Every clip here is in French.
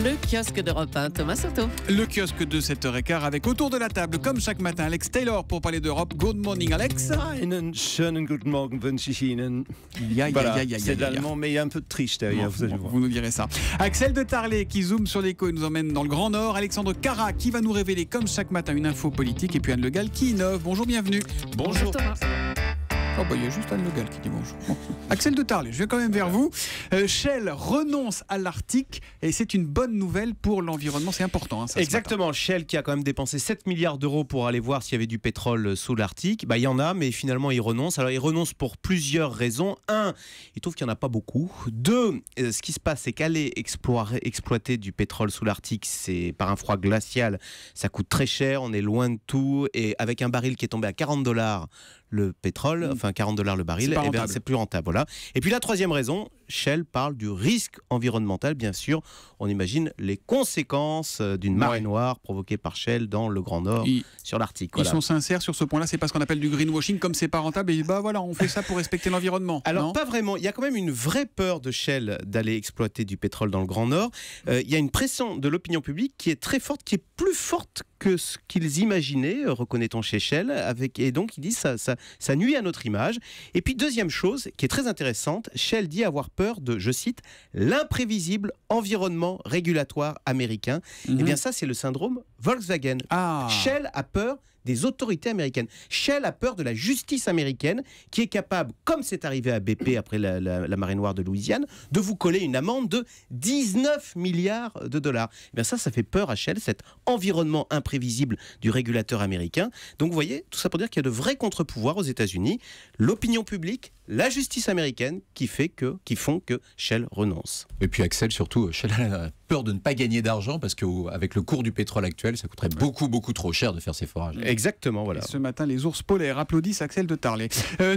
Le kiosque d'Europe 1, Thomas Soto. Le kiosque de 7h15 avec autour de la table, comme chaque matin, Alex Taylor pour parler d'Europe. Good morning, Alex. Einen schönen guten Morgen wünsche ich Ihnen. Voilà, c'est l'allemand, mais il y a un peu de triche derrière, vous allez voir. Vous nous direz ça. Axel de Tarlet qui zoome sur l'écho et nous emmène dans le Grand Nord. Alexandre Cara qui va nous révéler, comme chaque matin, une info politique. Et puis Anne Le Gall qui innove. Bonjour, bienvenue. Bonjour Thomas. Oh bah il y a juste Anne Le Gall qui dit bonjour. Bon. Axel de Tarlet, je viens quand même vers vous. Shell renonce à l'Arctique et c'est une bonne nouvelle pour l'environnement, c'est important. Hein, ça, exactement, Shell qui a quand même dépensé 7 milliards d'euros pour aller voir s'il y avait du pétrole sous l'Arctique. Il y en a, mais finalement il renonce. Alors il renonce pour plusieurs raisons. Un, il trouve qu'il n'y en a pas beaucoup. Deux, ce qui se passe, c'est qu'aller exploiter du pétrole sous l'Arctique, c'est par un froid glacial, ça coûte très cher, on est loin de tout. Et avec un baril qui est tombé à $40 le pétrole, enfin $40 le baril, c'est plus rentable. Voilà. Et puis la troisième raison, Shell parle du risque environnemental, bien sûr. On imagine les conséquences d'une marée noire provoquée par Shell dans le Grand Nord, sur l'Arctique. Ils sont sincères sur ce point-là, c'est pas ce qu'on appelle du greenwashing, comme c'est pas rentable, et voilà, on fait ça pour respecter l'environnement. Alors pas vraiment, il y a quand même une vraie peur de Shell d'aller exploiter du pétrole dans le Grand Nord. Il y a une pression de l'opinion publique qui est très forte, qui est plus forte que ce qu'ils imaginaient, reconnaît-on chez Shell, et donc ils disent ça nuit à notre image. Et puis deuxième chose qui est très intéressante, Shell dit avoir peur de, je cite, l'imprévisible environnement régulatoire américain. Et bien ça, c'est le syndrome Volkswagen. Shell a peur des autorités américaines. Shell a peur de la justice américaine qui est capable, comme c'est arrivé à BP après la marée noire de Louisiane, de vous coller une amende de 19 milliards de dollars. Et bien ça fait peur à Shell, cet environnement imprévisible du régulateur américain. Donc vous voyez, tout ça pour dire qu'il y a de vrais contre-pouvoirs aux États-Unis, l'opinion publique, la justice américaine qui font que Shell renonce. Et puis Axel, surtout, Shell a peur de ne pas gagner d'argent parce qu'avec le cours du pétrole actuel, ça coûterait beaucoup trop cher de faire ces forages. Exactement, voilà. Et ce matin, les ours polaires applaudissent Axel de Tarlet.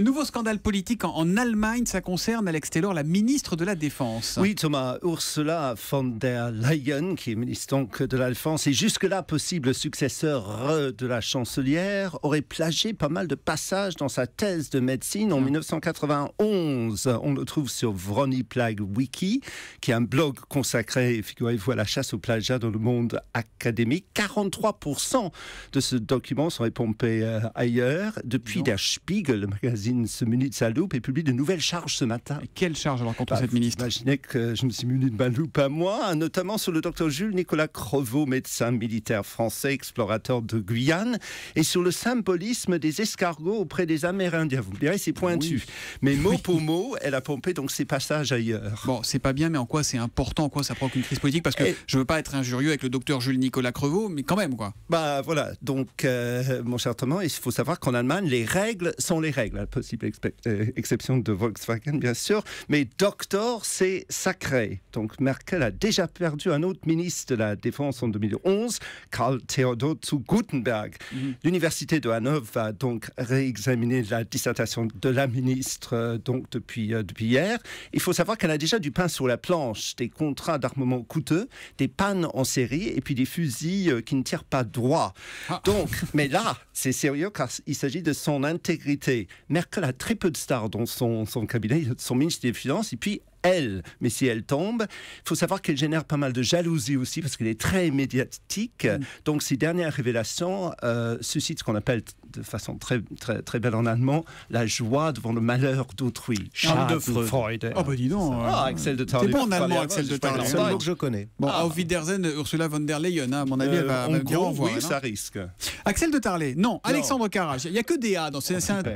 Nouveau scandale politique en Allemagne, ça concerne, Alex Taylor, la ministre de la Défense. Oui, Thomas, Ursula von der Leyen, qui est ministre donc de la Défense et jusque-là possible successeur de la chancelière, aurait plagié pas mal de passages dans sa thèse de médecine en 1991. On le trouve sur Vroni Plag Wiki, qui est un blog consacré, figurez-vous, à la chasse au plagiat dans le monde académique. 43% de ce document seraient pompés ailleurs. Depuis, Der Spiegel, le magazine se munit de sa loupe et publie de nouvelles charges ce matin. Et quelle charge alors contre cette ministre? Imaginez que je me suis muni de ma loupe à moi, notamment sur le docteur Jules Nicolas Crevaux, médecin militaire français, explorateur de Guyane, et sur le symbolisme des escargots auprès des Amérindiens. Vous me direz, c'est pointu. Mais mot pour mot, elle a pompé donc ces passages ailleurs. Bon, c'est pas bien, mais en quoi c'est important, en quoi ça provoque une crise politique? Parce que je veux pas être injurieux avec le docteur Jules Nicolas Crevaux, mais quand même, quoi. Voilà, donc mon cher Thomas, il faut savoir qu'en Allemagne, les règles sont les règles, à la possible exception de Volkswagen, bien sûr, mais docteur, c'est sacré. Donc Merkel a déjà perdu un autre ministre de la Défense en 2011, Karl Theodor zu Guttenberg. L'université de Hanovre va donc réexaminer la dissertation de la ministre donc depuis hier. Il faut savoir qu'elle a déjà du pain sur la planche, des contrats d'armement coûteux, des pannes en série et puis des fusils qui ne tirent pas droit. Donc, mais là, c'est sérieux car il s'agit de son intégrité. Merkel a très peu de stars dans son cabinet, son ministre des Finances, et puis elle, mais si elle tombe, il faut savoir qu'elle génère pas mal de jalousie aussi parce qu'elle est très médiatique. Donc ces dernières révélations suscitent ce qu'on appelle de façon très, très, très belle en allemand la joie devant le malheur d'autrui. Schadenfreude. Oh bah dis donc. Axel de Tarlet. T'es bon en allemand, Axel de Tarlet. C'est le mot que je connais. Bon, Auf Wiedersehen, Ursula von der Leyen, à mon avis, elle va me dire au revoir. Oui, ça risque. Axel de Tarlet, non. Alexandre Carrage, il n'y a que des A.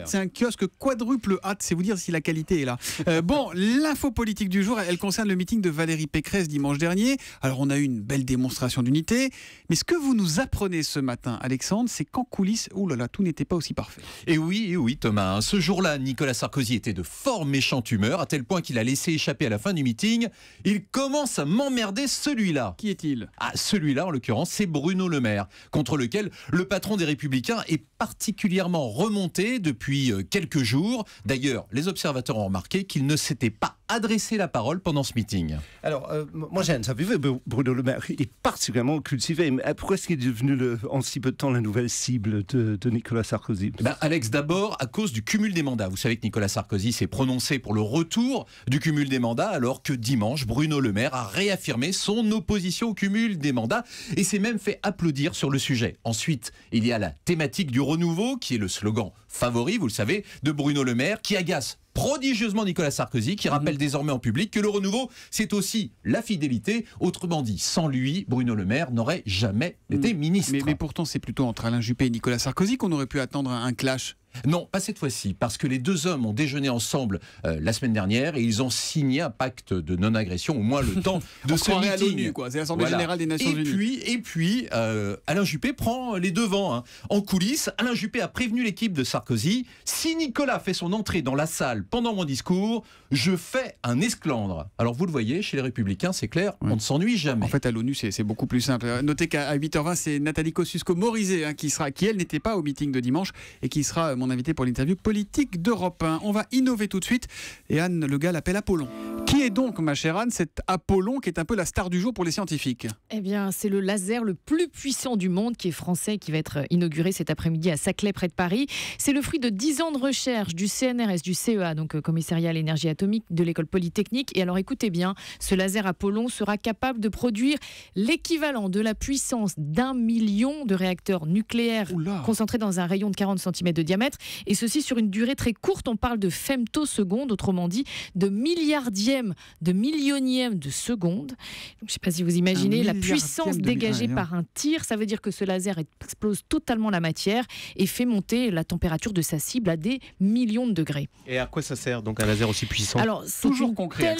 C'est un kiosque quadruple A, c'est vous dire si la qualité est là. Bon, l'info politique du jour, elle concerne le meeting de Valérie Pécresse dimanche dernier. Alors on a eu une belle démonstration d'unité, mais ce que vous nous apprenez ce matin, Alexandre, c'est qu'en coulisses, tout n'était pas aussi parfait. Et oui Thomas, ce jour-là, Nicolas Sarkozy était de fort méchante humeur, à tel point qu'il a laissé échapper à la fin du meeting, il commence à m'emmerder celui-là. Qui est-il? Celui-là, en l'occurrence, c'est Bruno Le Maire, contre lequel le patron des Républicains est particulièrement remonté depuis quelques jours. D'ailleurs, les observateurs ont remarqué qu'il ne s'était pas adressé laissé la parole pendant ce meeting. Alors, moi j'ai interviewé Bruno Le Maire, il est particulièrement cultivé. Mais pourquoi est-ce qu'il est devenu en si peu de temps la nouvelle cible de Nicolas Sarkozy? Alex, d'abord à cause du cumul des mandats. Vous savez que Nicolas Sarkozy s'est prononcé pour le retour du cumul des mandats, alors que dimanche, Bruno Le Maire a réaffirmé son opposition au cumul des mandats et s'est même fait applaudir sur le sujet. Ensuite, il y a la thématique du renouveau, qui est le slogan favori, vous le savez, de Bruno Le Maire, qui agace prodigieusement Nicolas Sarkozy, qui rappelle désormais en public que le renouveau, c'est aussi la fidélité. Autrement dit, sans lui, Bruno Le Maire n'aurait jamais été ministre. Mais pourtant, c'est plutôt entre Alain Juppé et Nicolas Sarkozy qu'on aurait pu attendre un clash. Non, pas cette fois-ci, parce que les deux hommes ont déjeuné ensemble la semaine dernière et ils ont signé un pacte de non-agression, au moins le temps de ce meeting. À l'ONU, quoi. C'est l'Assemblée générale des Nations Unies. Et puis, Alain Juppé prend les devants. En coulisses, Alain Juppé a prévenu l'équipe de Sarkozy: si Nicolas fait son entrée dans la salle pendant mon discours, je fais un esclandre. Alors vous le voyez, chez les Républicains, c'est clair, on ne s'ennuie jamais. En fait, à l'ONU, c'est beaucoup plus simple. Notez qu'à 8h20, c'est Nathalie Kosciusko-Morizet qui elle n'était pas au meeting de dimanche et qui sera mon invité pour l'interview politique d'Europe 1. On va innover tout de suite et Anne Le Gall l'appelle Apollon. Qui est donc, ma chère Anne, cet Apollon qui est un peu la star du jour pour les scientifiques? Eh bien, c'est le laser le plus puissant du monde qui est français, qui va être inauguré cet après-midi à Saclay, près de Paris. C'est le fruit de 10 ans de recherche du CNRS, du CEA, donc Commissariat à l'énergie atomique de l'école polytechnique. Et alors écoutez bien, ce laser Apollon sera capable de produire l'équivalent de la puissance d'1 million de réacteurs nucléaires concentrés dans un rayon de 40 cm de diamètre. Et ceci sur une durée très courte. On parle de femtosecondes, autrement dit de milliardième, de millionième de seconde. Donc, je ne sais pas si vous imaginez la puissance dégagée par un tir. Ça veut dire que ce laser explose totalement la matière et fait monter la température de sa cible à des millions de degrés. Et à quoi ça sert donc un laser aussi puissant? Alors, toujours concret.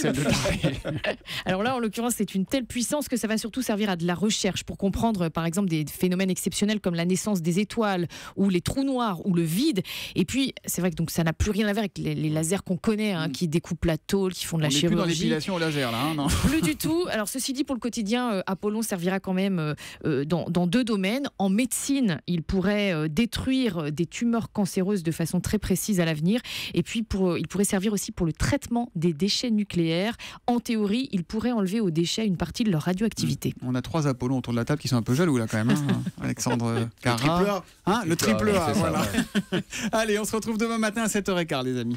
Alors là, en l'occurrence, c'est une telle puissance que ça va surtout servir à de la recherche pour comprendre, par exemple, des phénomènes exceptionnels comme la naissance des étoiles ou les trous noirs ou le vide. Et puis, c'est vrai que donc, ça n'a plus rien à voir avec les lasers qu'on connaît, qui découpent la tôle, qui font de la chirurgie. Plus dans l'épilation au laser, là, non? Plus du tout. Alors, ceci dit, pour le quotidien, Apollon servira quand même dans deux domaines. En médecine, il pourrait détruire des tumeurs cancéreuses de façon très précise à l'avenir. Et puis, il pourrait servir aussi pour le traitement des déchets nucléaires. En théorie, il pourrait enlever aux déchets une partie de leur radioactivité. On a 3 Apollons autour de la table qui sont un peu jaloux, là, quand même. Alexandre Carra. Le triple A, voilà. Allez, on se retrouve demain matin à 7h15, les amis.